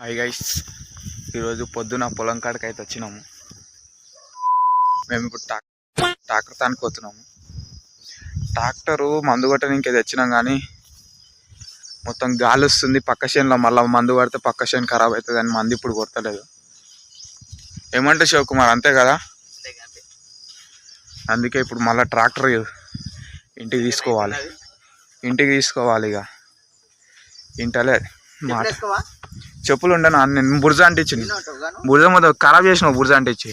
Hi guys, ఈరోజు పొద్దున పొలం కాడికి అయితే వచ్చినాము. మేము ఇప్పుడు ట్రాక్టర్ తానికి పోతున్నాము. ట్రాక్టరు మందు కొట్టడానికి తెచ్చినాం కానీ మొత్తం గాలి వస్తుంది. పక్క చేనులో మళ్ళీ మందు పడితే పక్క చేను ఖరాబ్ అవుతుంది అని మంది ఇప్పుడు కొట్టలేదు. ఏమంటే శివకుమార్, అంతే కదా? అందుకే ఇప్పుడు మళ్ళీ ట్రాక్టర్ ఇంటికి తీసుకోవాలి. ఇక ఇంటలే మాట చెప్పులు ఉండను. నేను బుర్జ అంటించింది. బుర్జ మొదలు ఖరాబ్ చేసినావు. బుర్జ అంటించి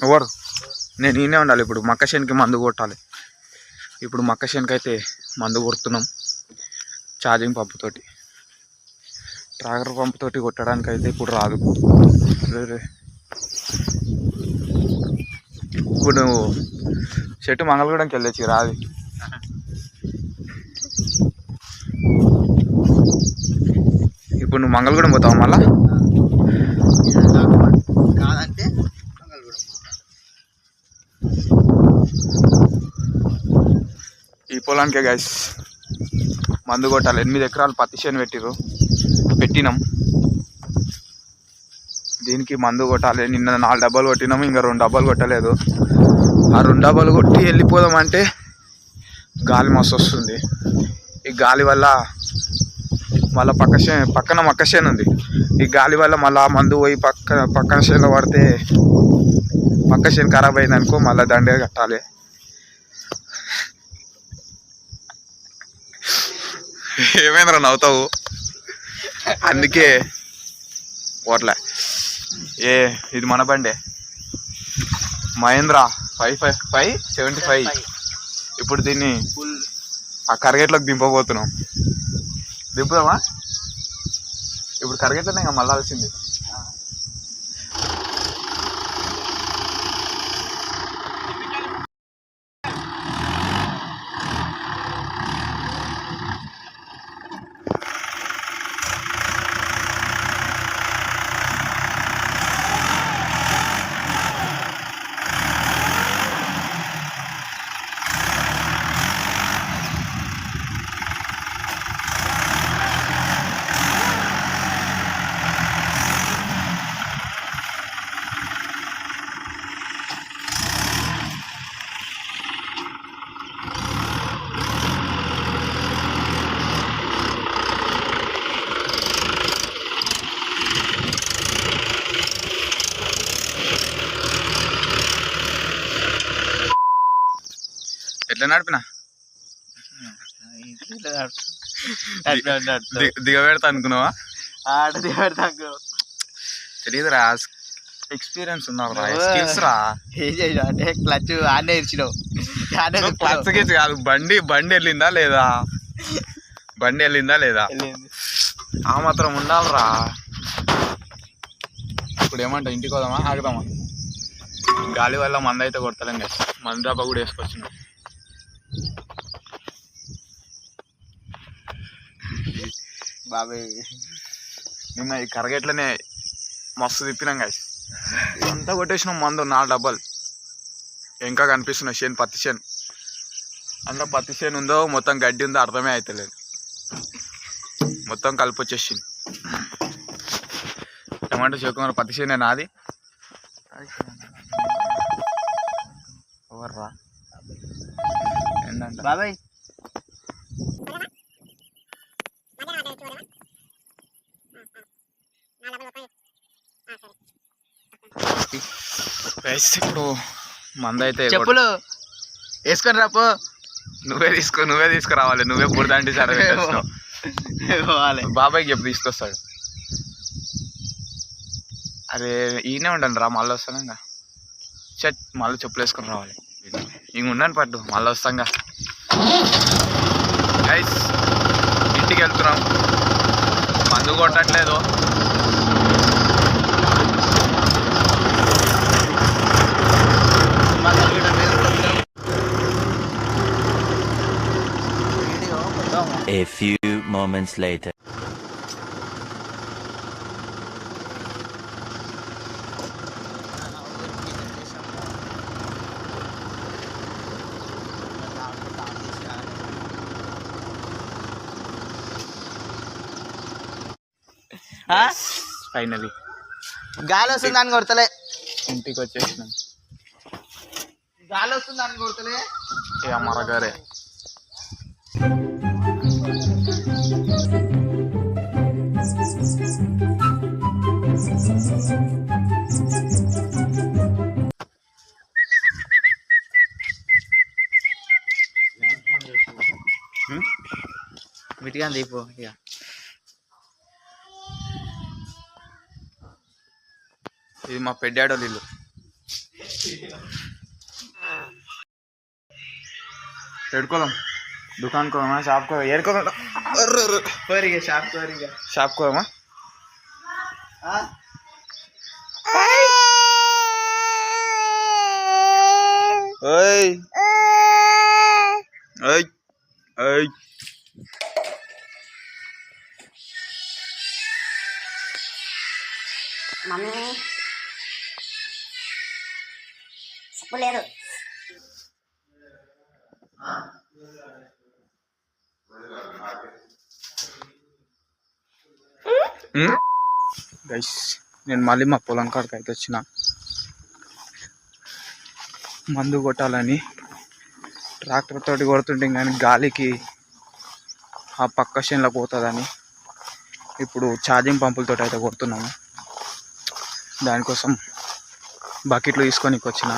ఎవరు? నేను ఈయనే ఉండాలి. ఇప్పుడు మక్క చేనుకి మందు కొట్టాలి. ఇప్పుడు మక్క చేనుకి అయితే మందు కొడుతున్నాం ఛార్జింగ్ పంపుతోటి. ట్రాక్టర్ పంపుతోటి కొట్టడానికి అయితే ఇప్పుడు రాదు. ఇప్పుడు నువ్వు చెట్టు మంగళగూడెంకి వెళ్ళొచ్చి రాదు. ఇప్పుడు నువ్వు మంగళగూడెం పోతావు మళ్ళా? కాదంటే ఈ పొలానికే గైస్ మందు కొట్టాలి. 8 ఎకరాలు పత్తి చేను పెట్టినాం. దీనికి మందు కొట్టాలి. నిన్న 4 డబ్బాలు కొట్టినాము, ఇంకా 2 డబ్బాలు కొట్టలేదు. ఆ 2 డబ్బాలు కొట్టి వెళ్ళిపోదామంటే గాలి మస్తు వస్తుంది. ఈ గాలి వల్ల మళ్ళీ పక్కన మక్క చేను ఉంది. ఈ గాలి వల్ల మళ్ళీ మందు పోయి పక్కన చేనులో పడితే పక్క చేను ఖరాబ్ అయింది అనుకో, మళ్ళీ దండే కట్టాలి. ఏమైందిరా నవ్వుతావు? అందుకే ఓట్లే. ఇది మన బండే, మహేంద్ర 575. ఇప్పుడు దీన్ని ఆ కరగేట్లోకి దింపబోతున్నాం. దింపుదామా? ఇప్పుడు కరగేట్లోనే ఇంకా మళ్ళాల్సింది. ఎట్లా నడిపినా దిగబెడతా అనుకున్నావా? తెలియదురా, ఎక్స్పీరియన్స్ ఉన్నారు రా, స్కిల్స్ రా. అంటే క్లచ్ ఆనే ఇచ్చినావు. క్లచ్ గిచ్ కాదు, బండి వెళ్ళిందా లేదా ఆ మాత్రం ఉండాలిరా. ఇప్పుడు ఏమంటావు, ఇంటికి పోదామా ఆగుదామా? గాలి వల్ల మంద అయితే కొడతలేం కదా, మందు డబ్బా కూడా వేసుకొచ్చినాం. బాబాయ్ నిన్న ఈ కరగేట్లనే మస్తు తిప్పినాం కదా, అంతా కొట్టేసినాం మందు. 4 డబ్బాలు ఇంకా కనిపిస్తున్నాయి. పత్తి చేను అంతా పత్తి చేను ఉందో మొత్తం గడ్డి ఉందో అర్థమే అవుతలేదు. మొత్తం కలిపి వచ్చేసింది. ఏమంటే చెప్పుకున్నారు, పత్తి చేనే నాది. ఎవర్రా ఏంటంట బాబాయ్? ఇప్పుడు మంద అయితే చెప్పులు వేసుకొని రాపో. నువ్వే తీసుకురావాలి. నువ్వే బురదంటి సరే బాబాయ్కి చెప్పు, తీసుకొస్తాడు. అరే ఈయనే ఉండండి రా, మళ్ళీ వస్తాను. ఇంకా మళ్ళీ చెప్పులు వేసుకొని రావాలి. ఇంక ఉండండి పట్టు, మళ్ళీ వస్తాంగా. గైస్ ఇంటికి వెళ్తున్నాం, మందు కొట్టట్లేదు. A few moments later. Finally గాలి వస్తుంది అని కొడతలే, ఇంటికి వచ్చేసినాం. గాలి వస్తుంది అని కొడతలే. ఇక మరగారే మిటిగా దీపు ఇక ఇది మా పెద్దాడోళ్ళు ఇల్లు. ఎడుకోదాం దుకాణం కోదామా, షాప్ కోదాం, ఏడుకోదాం, కోరిగా షాప్ కోరిగా షాప్ కోదామా. ఓయ్ ఓయ్ ఓయ్ మమ్మీ సప్పు లేదు. గైస్ నేను మళ్ళీ మా పొలం కాడికి అయితే వచ్చిన. మందు కొట్టాలని ట్రాక్టర్ తోటి కొడుతుంటే కానీ గాలికి ఆ పక్క చేనులో పోతుందని ఇప్పుడు ఛార్జింగ్ పంపులతో అయితే కొడుతున్నాము. దానికోసం బకెట్లు తీసుకొని వచ్చిన.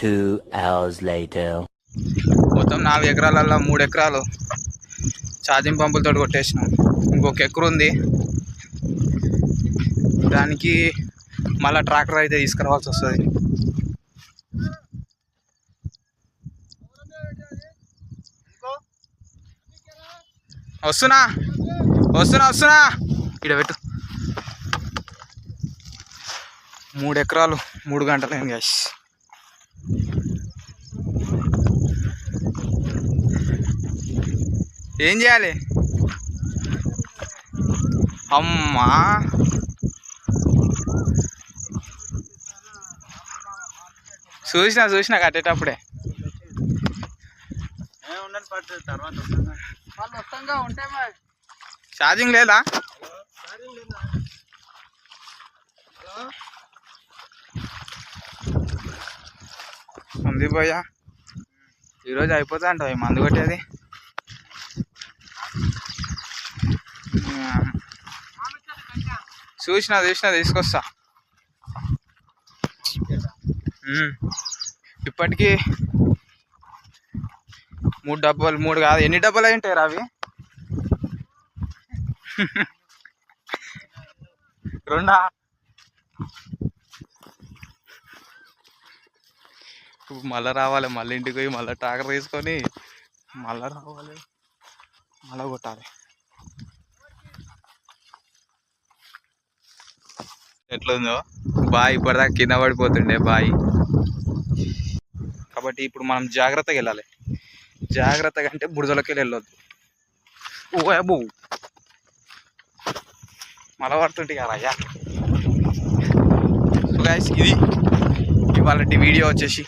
Two hours later. మొత్తం 4 ఎకరాలలో 3 ఎకరాలు ఛార్జింగ్ పంపులతో కొట్టేసినాం. ఇంకొక ఎకరు ఉంది, దానికి మళ్ళీ ట్రాక్టర్ అయితే తీసుకురావాల్సి వస్తుంది. వస్తున్నా వస్తున్నా వస్తున్నా ఇక్కడ పెట్టు. 3 ఎకరాలు 3 గంటలు అయింది గ్యాస్. ఏం చేయాలి అమ్మా? చూసినా కట్టేటప్పుడే. ఛార్జింగ్ లేదా? ఉంది భయ్యా, ఈరోజు అయిపోతా అంట మందు కొట్టేది. చూసినా తీసుకొస్తా. ఇప్పటికీ 3 డబ్బాలు, 3 కాదు ఎన్ని డబ్బాలు అయి ఉంటాయి అవి? 2. మళ్ళీ రావాలి, మళ్ళీ ఇంటికి పోయి మళ్ళీ ట్రాక్టర్ తీసుకొని మళ్ళీ రావాలి, మళ్ళీ కొట్టాలి. ఎట్లుందో బాయ్, ఇప్పటిదాకా కింద పడిపోతుండే బాయ్. కాబట్టి ఇప్పుడు మనం జాగ్రత్తగా వెళ్ళాలి. జాగ్రత్తగా అంటే బురదలోకి వెళ్ళొద్దు. ఓ అబ్బో మళ్ళీ పడుతుంటే కదా అయ్యా. సో గైస్ ఇది ఇవాళ వీడియో వచ్చేసి